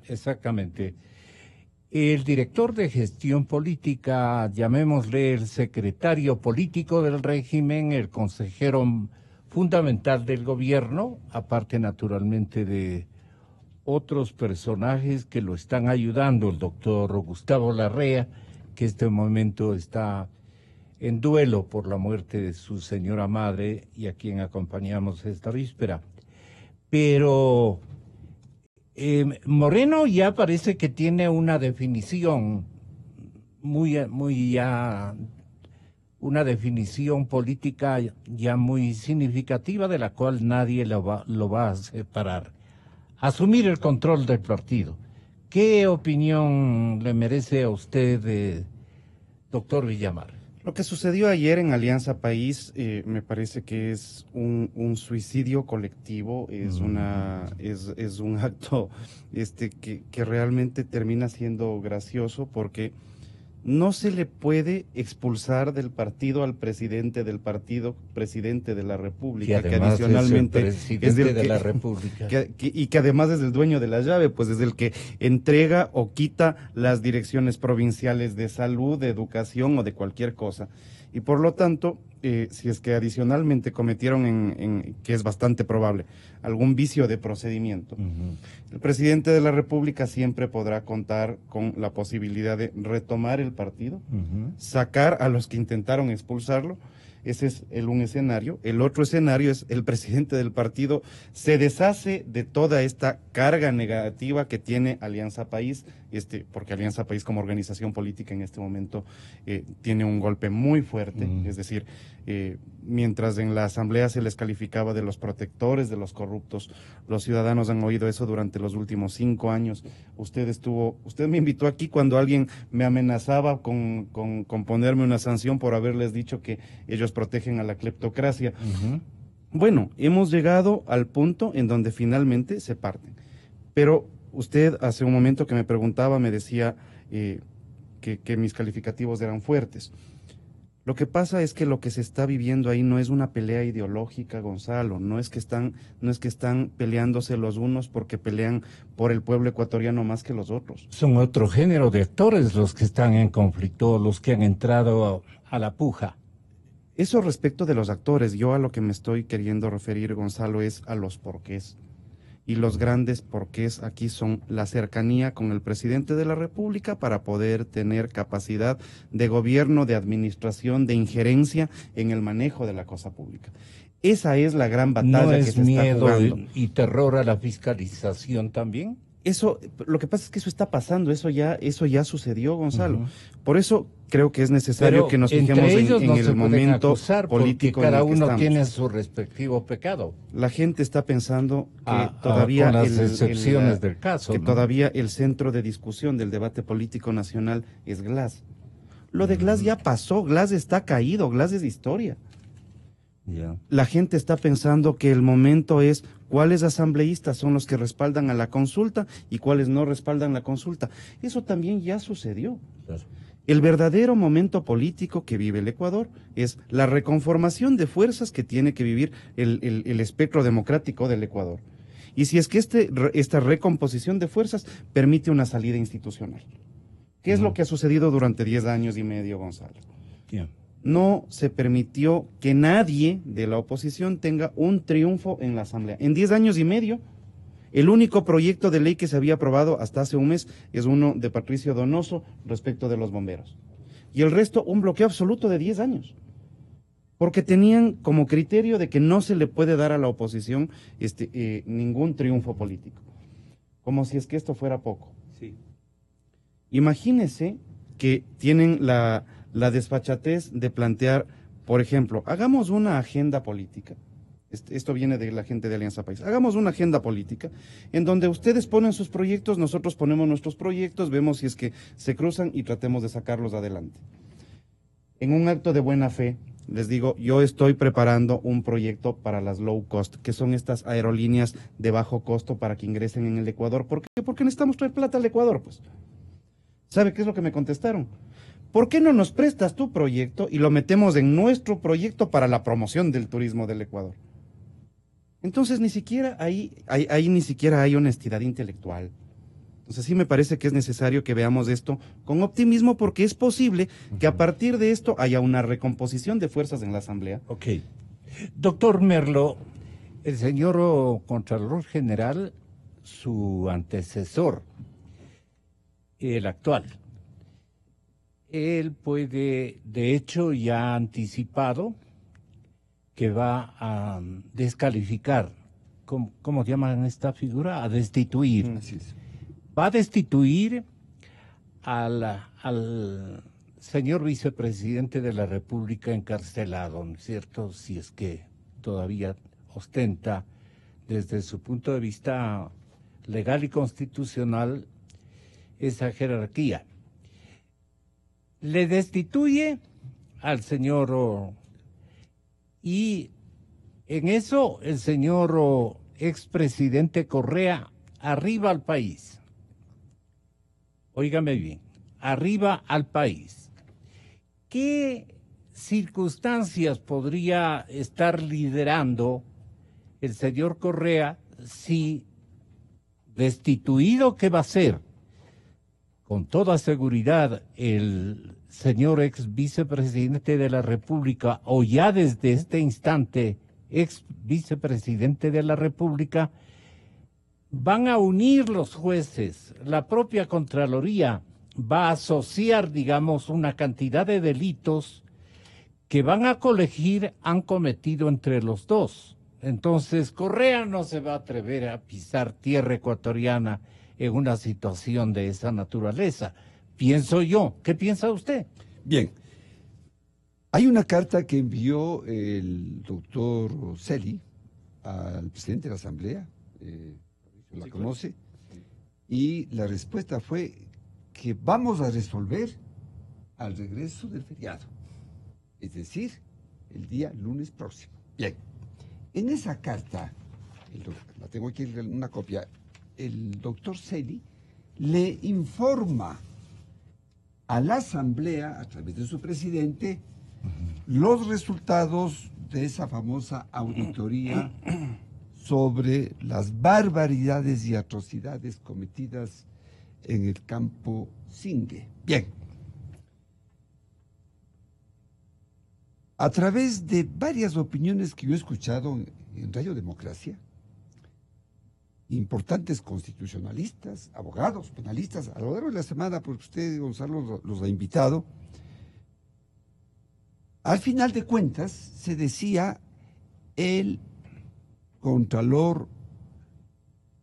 exactamente. El director de gestión política, llamémosle el secretario político del régimen, el consejero fundamental del gobierno, aparte naturalmente de otros personajes que lo están ayudando, el doctor Gustavo Larrea, que en este momento está en duelo por la muerte de su señora madre y a quien acompañamos esta víspera. Pero Moreno ya parece que tiene una definición una definición política ya muy significativa, de la cual nadie lo va a separar. Asumir el control del partido. ¿Qué opinión le merece a usted, doctor Villamar? Lo que sucedió ayer en Alianza País me parece que es un suicidio colectivo, es un acto que realmente termina siendo gracioso, porque no se le puede expulsar del partido al presidente del partido, presidente de la República, que adicionalmente es el de la República, y que además es el dueño de la llave, pues es el que entrega o quita las direcciones provinciales de salud, de educación o de cualquier cosa. Y por lo tanto, si es que adicionalmente cometieron, que es bastante probable, algún vicio de procedimiento, el presidente de la República siempre podrá contar con la posibilidad de retomar el partido, sacar a los que intentaron expulsarlo, Ese es un escenario. El otro escenario es el presidente del partido se deshace de toda esta carga negativa que tiene Alianza País, porque Alianza País como organización política en este momento tiene un golpe muy fuerte, es decir, mientras en la asamblea se les calificaba de los protectores de los corruptos, los ciudadanos han oído eso durante los últimos 5 años. Usted me invitó aquí cuando alguien me amenazaba con ponerme una sanción por haberles dicho que ellos protegen a la cleptocracia. Bueno, hemos llegado al punto en donde finalmente se parten. Pero usted hace un momento que me preguntaba, me decía que mis calificativos eran fuertes. Lo que pasa es que lo que se está viviendo ahí no es una pelea ideológica, Gonzalo, no es que están peleándose los unos porque pelean por el pueblo ecuatoriano más que los otros. Son otro género de actores los que están en conflicto, los que han entrado a la puja. Eso respecto de los actores, yo a lo que me estoy queriendo referir, Gonzalo, es a los porqués. Y los grandes porqués aquí son la cercanía con el presidente de la República para poder tener capacidad de gobierno, de administración, de injerencia en el manejo de la cosa pública. Esa es la gran batalla que se está jugando. ¿No es miedo y terror a la fiscalización también? Eso, lo que pasa es que eso está pasando, eso ya sucedió, Gonzalo. Por eso creo que es necesario que nos fijemos en el momento político. Cada uno tiene su respectivo pecado. La gente está pensando que todavía con las excepciones del caso, que todavía el centro de discusión del debate político nacional es Glass. Lo de Glass ya pasó, Glass está caído, Glass es historia. La gente está pensando que el momento es cuáles asambleístas son los que respaldan a la consulta y cuáles no respaldan la consulta. Eso también ya sucedió. Claro. El verdadero momento político que vive el Ecuador es la reconformación de fuerzas que tiene que vivir el espectro democrático del Ecuador. Y si es que esta recomposición de fuerzas permite una salida institucional. ¿Qué es lo que ha sucedido durante 10 años y medio, Gonzalo? No se permitió que nadie de la oposición tenga un triunfo en la Asamblea. En 10 años y medio, el único proyecto de ley que se había aprobado hasta hace un mes es uno de Patricio Donoso respecto de los bomberos. Y el resto, un bloqueo absoluto de 10 años. Porque tenían como criterio de que no se le puede dar a la oposición ningún triunfo político. Como si es que esto fuera poco. Sí. Imagínese que tienen la desfachatez de plantear, por ejemplo, hagamos una agenda política. Esto viene de la gente de Alianza País. Hagamos una agenda política en donde ustedes ponen sus proyectos, nosotros ponemos nuestros proyectos, vemos si es que se cruzan y tratemos de sacarlos adelante. En un acto de buena fe, les digo, yo estoy preparando un proyecto para las low cost, que son estas aerolíneas de bajo costo para que ingresen en el Ecuador. ¿Por qué? Porque necesitamos traer plata al Ecuador, pues. ¿Sabe qué es lo que me contestaron? ¿Por qué no nos prestas tu proyecto y lo metemos en nuestro proyecto para la promoción del turismo del Ecuador? Entonces ni siquiera ahí ni siquiera hay honestidad intelectual. Entonces sí me parece que es necesario que veamos esto con optimismo porque es posible que a partir de esto haya una recomposición de fuerzas en la Asamblea. Ok. Doctor Merlo, el señor Contralor General, su antecesor, el actual, él puede, de hecho, ya ha anticipado que va a descalificar, ¿cómo llaman esta figura? A destituir. Así es. Va a destituir al señor vicepresidente de la República encarcelado, ¿no es cierto? Si es que todavía ostenta, desde su punto de vista legal y constitucional, esa jerarquía. Le destituye al señor y en eso el señor expresidente Correa arriba al país. Óigame bien, arriba al país. ¿Qué circunstancias podría estar liderando el señor Correa si destituido que va a ser? Con toda seguridad, el señor ex vicepresidente de la República, o ya desde este instante ex vicepresidente de la República, van a unir los jueces, la propia Contraloría va a asociar, digamos, una cantidad de delitos que van a colegir han cometido entre los dos. Entonces, Correa no se va a atrever a pisar tierra ecuatoriana en una situación de esa naturaleza. Pienso yo. ¿Qué piensa usted? Bien. Hay una carta que envió el doctor Celi al presidente de la Asamblea, la conoce, y la respuesta fue que vamos a resolver al regreso del feriado, es decir, el día lunes próximo. Bien, en esa carta, la tengo aquí en una copia, el doctor Celi le informa a la Asamblea, a través de su presidente, los resultados de esa famosa auditoría sobre las barbaridades y atrocidades cometidas en el campo Singue. Bien. A través de varias opiniones que yo he escuchado en Radio Democracia, importantes constitucionalistas, abogados, penalistas, a lo largo de la semana, porque usted, Gonzalo, los ha invitado, al final de cuentas se decía el contralor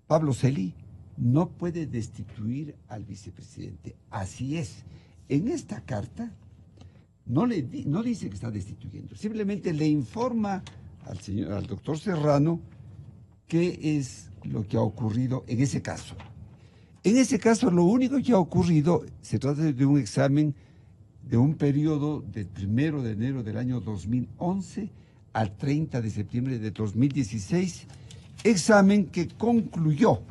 Pablo Celi no puede destituir al vicepresidente. Así es. En esta carta no dice que está destituyendo, simplemente le informa al doctor Serrano qué es lo que ha ocurrido en ese caso. En ese caso, lo único que ha ocurrido se trata de un examen de un periodo del 1 de enero del año 2011 al 30 de septiembre de 2016, examen que concluyó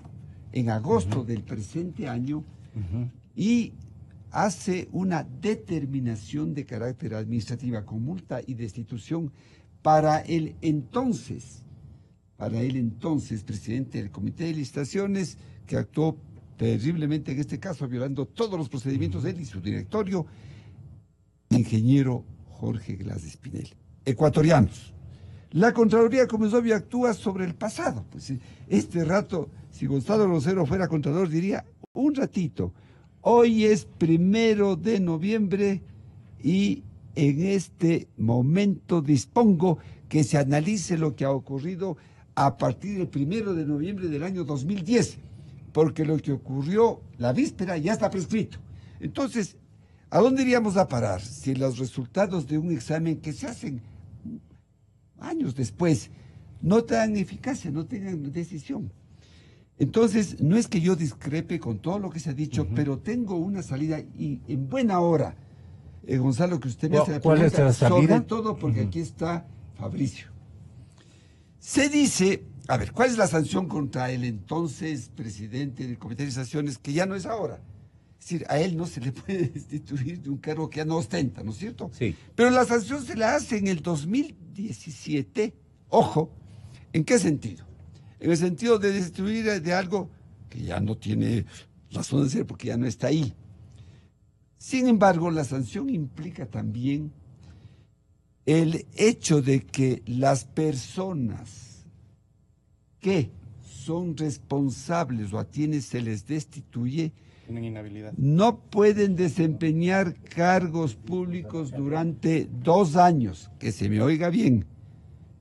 en agosto del presente año y hace una determinación de carácter administrativa con multa y destitución para el entonces presidente del Comité de Licitaciones, que actuó terriblemente en este caso, violando todos los procedimientos de él y su directorio, ingeniero Jorge Glass de Espinel. Ecuatorianos. La Contraloría, como es obvio, actúa sobre el pasado. Pues este rato, si Gonzalo Rosero fuera Contralor, diría, un ratito, hoy es 1 de noviembre y en este momento dispongo que se analice lo que ha ocurrido a partir del 1 de noviembre del año 2010, porque lo que ocurrió la víspera ya está prescrito. Entonces, ¿a dónde iríamos a parar si los resultados de un examen que se hacen años después no tengan eficacia, no tengan decisión? Entonces, no es que yo discrepe con todo lo que se ha dicho, pero tengo una salida y en buena hora, Gonzalo, que usted me hace la pregunta. ¿Cuál es la salida? Sobre todo porque aquí está Fabricio. Se dice, a ver, ¿cuál es la sanción contra el entonces presidente del Comité de Licitaciones, que ya no es ahora? Es decir, a él no se le puede destituir de un cargo que ya no ostenta, ¿no es cierto? Sí. Pero la sanción se la hace en el 2017. Ojo, ¿en qué sentido? En el sentido de destituir de algo que ya no tiene razón de ser porque ya no está ahí. Sin embargo, la sanción implica también el hecho de que las personas que son responsables o a quienes se les destituye Tienen inhabilidad. no pueden desempeñar cargos públicos durante 2 años, que se me oiga bien.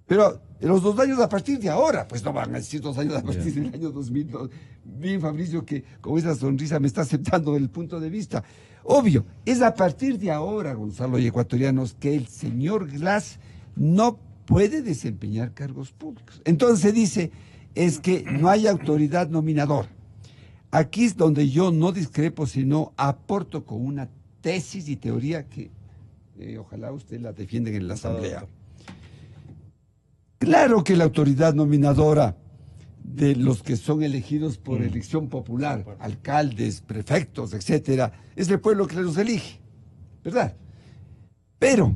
Pero los 2 años a partir de ahora, pues no van a decir 2 años a partir del año 2002. Bien, Fabricio, que con esa sonrisa me está aceptando el punto de vista. Obvio, es a partir de ahora, Gonzalo y ecuatorianos, que el señor Glass no puede desempeñar cargos públicos. Entonces se dice, es que no hay autoridad nominadora. Aquí es donde yo no discrepo, sino aporto con una tesis y teoría que ojalá usted la defienda en la Asamblea. Claro que la autoridad nominadora de los que son elegidos por elección popular, alcaldes, prefectos, etcétera, es el pueblo que los elige, ¿verdad? Pero,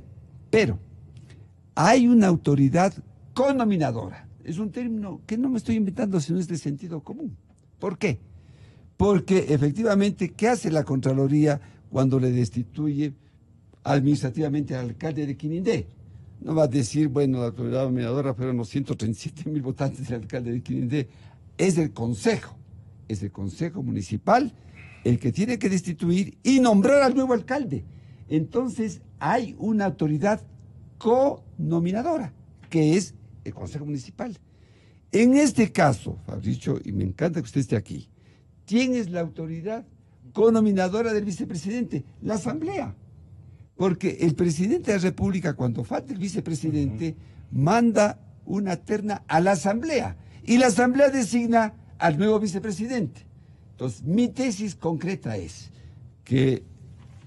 hay una autoridad connominadora. Es un término que no me estoy inventando, sino es de sentido común. ¿Por qué? Porque efectivamente, ¿qué hace la Contraloría cuando le destituye administrativamente al alcalde de Quinindé? No va a decir, bueno, la autoridad nominadora fueron los 137,000 votantes del alcalde de Quinindé. Es el consejo municipal el que tiene que destituir y nombrar al nuevo alcalde. Entonces hay una autoridad conominadora, que es el Consejo Municipal. En este caso, Fabricio, y me encanta que usted esté aquí, ¿quién es la autoridad conominadora del vicepresidente? La Asamblea. Porque el presidente de la República, cuando falta el vicepresidente, manda una terna a la Asamblea, y la Asamblea designa al nuevo vicepresidente. Entonces, mi tesis concreta es que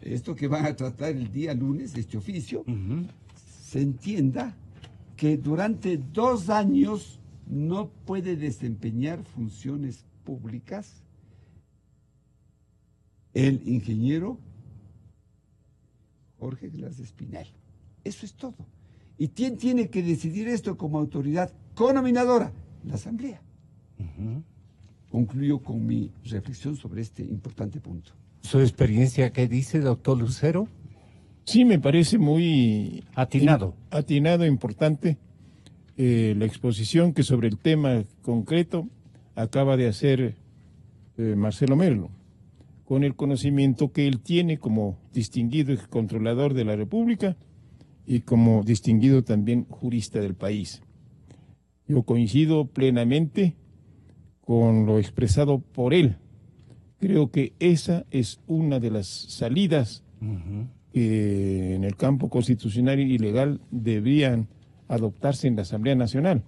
esto que van a tratar el día lunes, este oficio, se entienda que durante 2 años no puede desempeñar funciones públicas el ingeniero Jorge Glass Espinal. Eso es todo. ¿Y quién tiene que decidir esto como autoridad conominadora? La Asamblea. Concluyo con mi reflexión sobre este importante punto. ¿Su experiencia qué dice, doctor Lucero? Sí, me parece muy atinado, importante la exposición que sobre el tema concreto acaba de hacer Marcelo Merlo, con el conocimiento que él tiene como distinguido controlador de la República y como distinguido también jurista del país. Yo coincido plenamente con lo expresado por él. Creo que esa es una de las salidas que en el campo constitucional y legal deberían adoptarse en la Asamblea Nacional.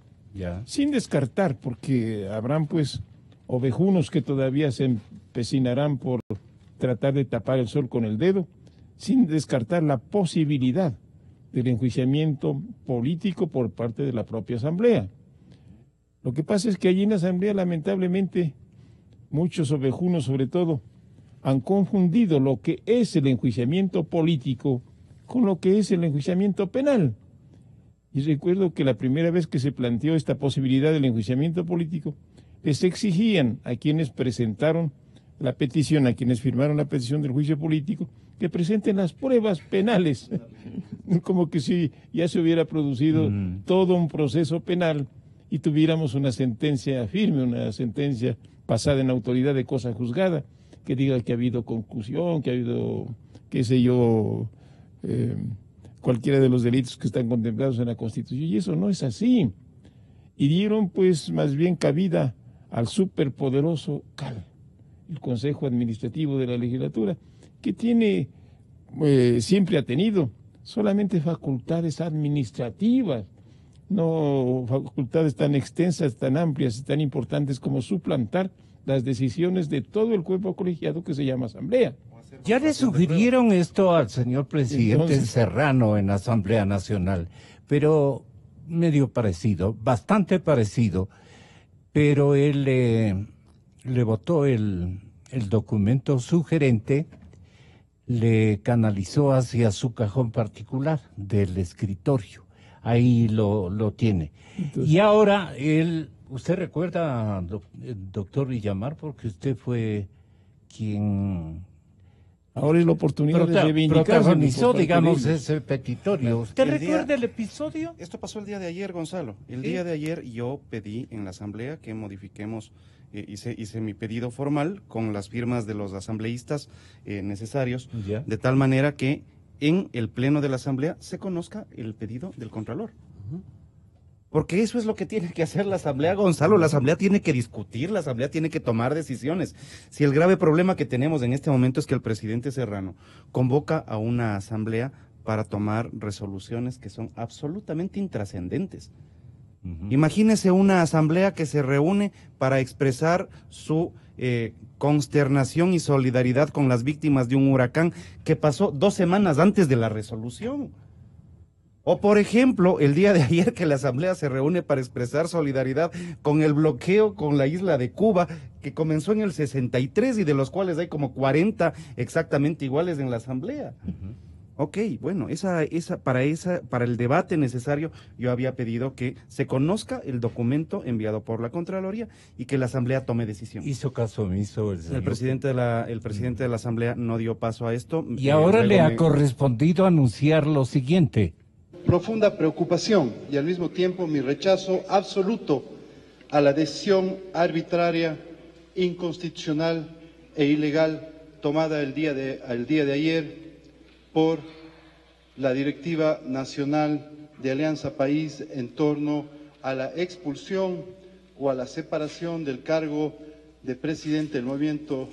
Sin descartar, porque habrán pues ovejunos que todavía se empecinarán por tratar de tapar el sol con el dedo, sin descartar la posibilidad del enjuiciamiento político por parte de la propia Asamblea. Lo que pasa es que allí en la Asamblea, lamentablemente, muchos ovejunos sobre todo, han confundido lo que es el enjuiciamiento político con lo que es el enjuiciamiento penal. Y recuerdo que la primera vez que se planteó esta posibilidad del enjuiciamiento político, les exigían a quienes presentaron la petición, a quienes firmaron la petición del juicio político, que presenten las pruebas penales, como que si ya se hubiera producido todo un proceso penal y tuviéramos una sentencia firme, una sentencia basada en autoridad de cosa juzgada, que diga que ha habido conclusión, que ha habido, qué sé yo, cualquiera de los delitos que están contemplados en la Constitución, y eso no es así. Y dieron pues más bien cabida al superpoderoso CAL, el Consejo Administrativo de la Legislatura, que tiene, siempre ha tenido solamente facultades administrativas, no facultades tan extensas, tan amplias y tan importantes como suplantar las decisiones de todo el cuerpo colegiado que se llama Asamblea. Ya le sugirieron esto al señor presidente Serrano en la Asamblea Nacional, pero medio parecido, bastante parecido, pero él le votó el documento sugerente, le canalizó hacia su cajón particular del escritorio. Ahí lo tiene. Entonces, y ahora usted recuerda, doctor Villamar, porque usted fue quien... Ahora es la oportunidad de reivindicar. Protagonizó, digamos, ese petitorio. ¿Usted recuerda el episodio? Esto pasó el día de ayer, Gonzalo. El día de ayer yo pedí en la Asamblea que modifiquemos, hice mi pedido formal con las firmas de los asambleístas necesarios, de tal manera que en el Pleno de la Asamblea se conozca el pedido del Contralor. Porque eso es lo que tiene que hacer la Asamblea, Gonzalo. La Asamblea tiene que discutir, la Asamblea tiene que tomar decisiones. Si el grave problema que tenemos en este momento es que el presidente Serrano convoca a una Asamblea para tomar resoluciones que son absolutamente intrascendentes. Imagínese una Asamblea que se reúne para expresar su consternación y solidaridad con las víctimas de un huracán que pasó 2 semanas antes de la resolución. O, por ejemplo, el día de ayer que la Asamblea se reúne para expresar solidaridad con el bloqueo con la isla de Cuba, que comenzó en el 63 y de los cuales hay como 40 exactamente iguales en la Asamblea. Ok, bueno, para el debate necesario yo había pedido que se conozca el documento enviado por la Contraloría y que la Asamblea tome decisión. Hizo caso omiso el presidente de la Asamblea no dio paso a esto. Y ahora le ha correspondido anunciar lo siguiente. Profunda preocupación y al mismo tiempo mi rechazo absoluto a la decisión arbitraria, inconstitucional e ilegal tomada el día de ayer por la Directiva Nacional de Alianza País en torno a la expulsión o a la separación del cargo de presidente del movimiento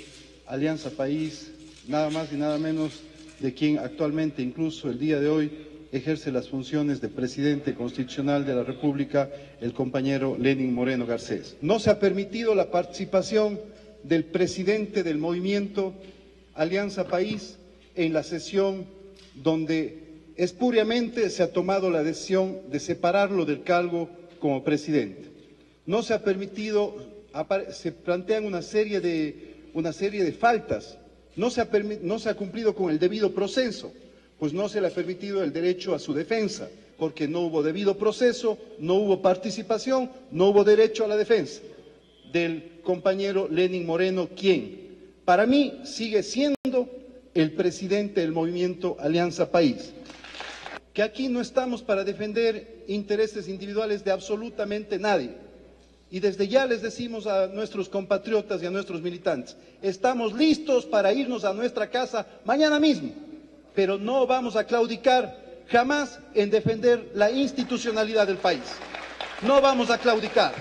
Alianza País, nada más y nada menos de quien actualmente, incluso el día de hoy, ejerce las funciones de presidente constitucional de la República, el compañero Lenín Moreno Garcés. No se ha permitido la participación del presidente del movimiento Alianza País en la sesión donde espuriamente se ha tomado la decisión de separarlo del cargo como presidente. No se ha permitido, se plantean una serie de faltas, no se ha cumplido con el debido proceso, pues no se le ha permitido el derecho a su defensa, porque no hubo debido proceso, no hubo participación, no hubo derecho a la defensa del compañero Lenín Moreno, quien para mí sigue siendo el presidente del movimiento Alianza País. Que aquí no estamos para defender intereses individuales de absolutamente nadie. Y desde ya les decimos a nuestros compatriotas y a nuestros militantes, estamos listos para irnos a nuestra casa mañana mismo, pero no vamos a claudicar jamás en defender la institucionalidad del país. No vamos a claudicar.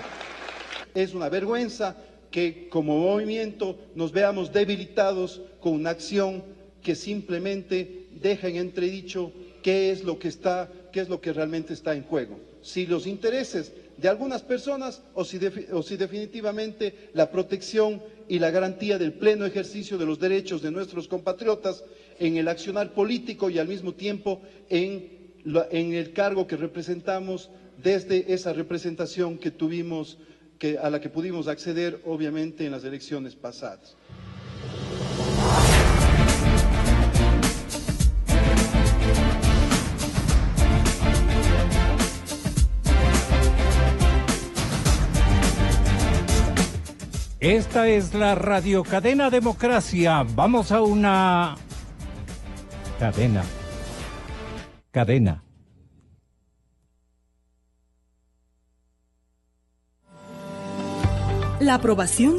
Es una vergüenza que como movimiento nos veamos debilitados con una acción que simplemente deja en entredicho qué es lo que realmente está en juego. Si los intereses de algunas personas o si definitivamente la protección y la garantía del pleno ejercicio de los derechos de nuestros compatriotas en el accionar político y al mismo tiempo en el cargo que representamos desde esa representación que tuvimos, a la que pudimos acceder obviamente en las elecciones pasadas. Esta es la radiocadena Democracia. Vamos a una cadena. La aprobación de